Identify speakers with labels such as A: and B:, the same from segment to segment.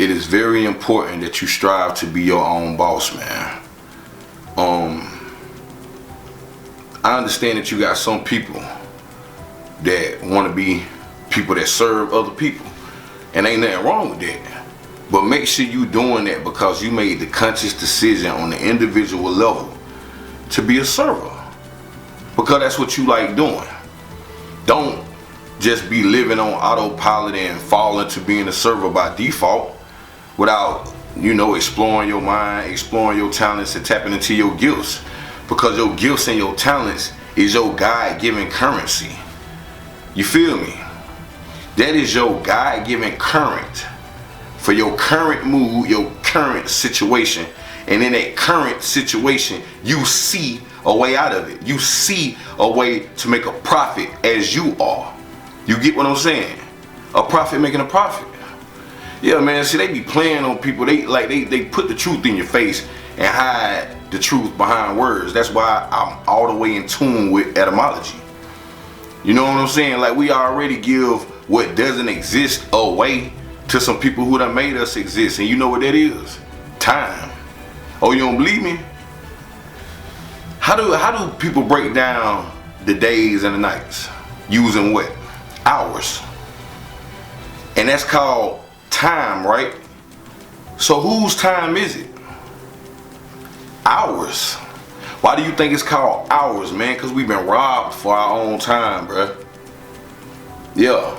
A: it is very important that you strive to be your own boss, man. I understand that you got some people that want to be people that serve other people, and ain't nothing wrong with that. But make sure you doing that because you made the conscious decision on the individual level to be a server, because that's what you like doing. Don't just be living on autopilot and fall into being a server by default without, exploring your mind, exploring your talents, and tapping into your gifts. Because your gifts and your talents is your God-given currency. You feel me? That is your God-given current for your current mood, your current situation. And in that current situation, you see a way out of it. You see a way to make a profit as you are. You get what I'm saying? A profit making a profit. Yeah, man, see, they be playing on people. They put the truth in your face and hide the truth behind words. That's why I'm all the way in tune with etymology. You know what I'm saying? Like, we already give what doesn't exist away to some people who done made us exist. And you know what that is? Time. Oh, you don't believe me? How do people break down the days and the nights? Using what? Hours. And that's called time, right? So whose time is it? Ours. Why do you think it's called ours, man? Because we've been robbed for our own time, bruh. Yeah.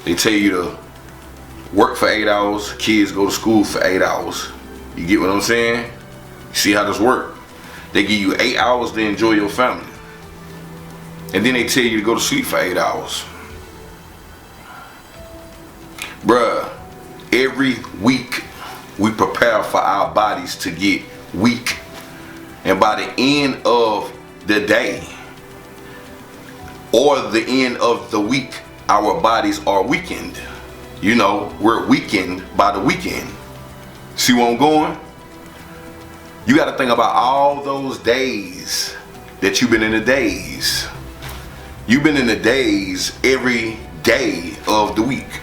A: They tell you to work for 8 hours, kids go to school for 8 hours. You get what I'm saying? See how this work? They give you 8 hours to enjoy your family. And then they tell you to go to sleep for 8 hours. Bruh, every week we prepare for our bodies to get weak. And by the end of the day or the end of the week, our bodies are weakened. We're weakened by the weekend. See where I'm going? You got to think about all those days that you've been in the days. You've been in the days every day of the week.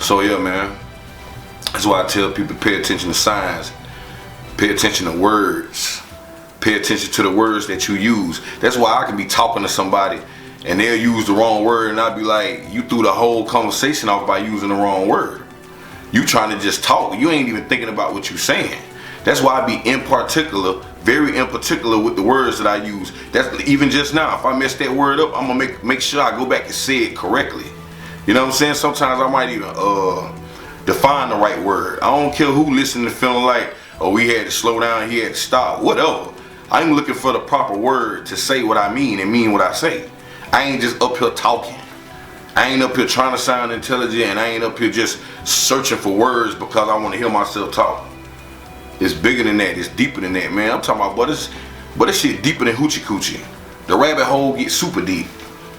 A: So yeah, man. That's why I tell people, pay attention to signs, pay attention to words, pay attention to the words that you use. That's why I can be talking to somebody and they'll use the wrong word and I'll be like, you threw the whole conversation off by using the wrong word. You trying to just talk, you ain't even thinking about what you're saying. That's why I be very in particular with the words that I use. That's even just now, if I mess that word up, I'm gonna make sure I go back and say it correctly. You know what I'm saying? Sometimes I might even define the right word. I don't care who listening to feeling like, oh, we had to slow down, he had to stop, whatever. I'm looking for the proper word to say what I mean and mean what I say. I ain't just up here talking. I ain't up here trying to sound intelligent, and I ain't up here just searching for words because I want to hear myself talk. It's bigger than that. It's deeper than that, man. I'm talking about, but this shit deeper than hoochie coochie. The rabbit hole gets super deep.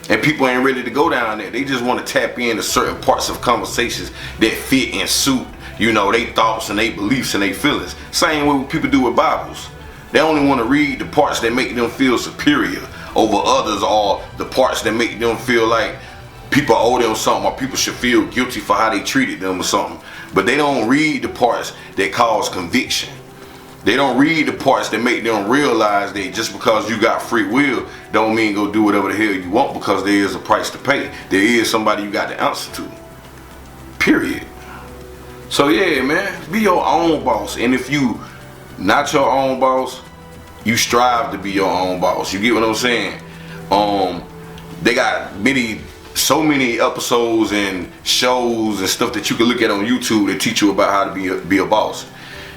A: And people ain't ready to go down there. They just want to tap into certain parts of conversations that fit and suit, they thoughts and they beliefs and they feelings. Same way what people do with Bibles. They only want to read the parts that make them feel superior over others, or the parts that make them feel like people owe them something, or people should feel guilty for how they treated them or something. But they don't read the parts that cause conviction. They don't read the parts that make them realize that just because you got free will don't mean go do whatever the hell you want, because there is a price to pay. There is somebody you got to answer to. Period. So yeah, man, be your own boss. And if you not your own boss, you strive to be your own boss. You get what I'm saying? They got so many episodes and shows and stuff that you can look at on YouTube that teach you about how to be a boss.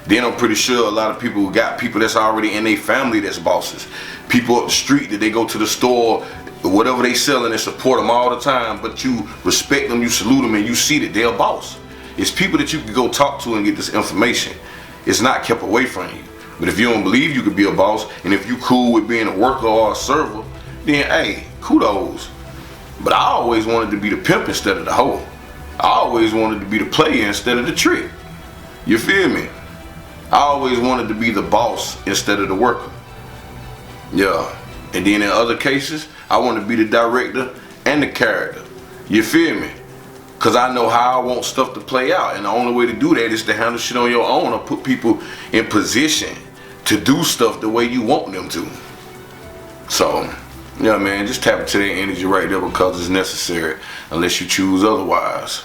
A: Then I'm pretty sure a lot of people got people that's already in their family that's bosses. People up the street that they go to the store, whatever they selling, and support them all the time, but you respect them, you salute them, and you see that they're a boss. It's people that you can go talk to and get this information. It's not kept away from you. But if you don't believe you could be a boss, and if you cool with being a worker or a server, then hey, kudos. But I always wanted to be the pimp instead of the hoe. I always wanted to be the player instead of the trick. You feel me? I always wanted to be the boss instead of the worker. Yeah. And then in other cases, I wanted to be the director and the character. You feel me? Cause I know how I want stuff to play out, and the only way to do that is to handle shit on your own, or put people in position to do stuff the way you want them to. So, yeah, man, just tap into that energy right there, because it's necessary unless you choose otherwise.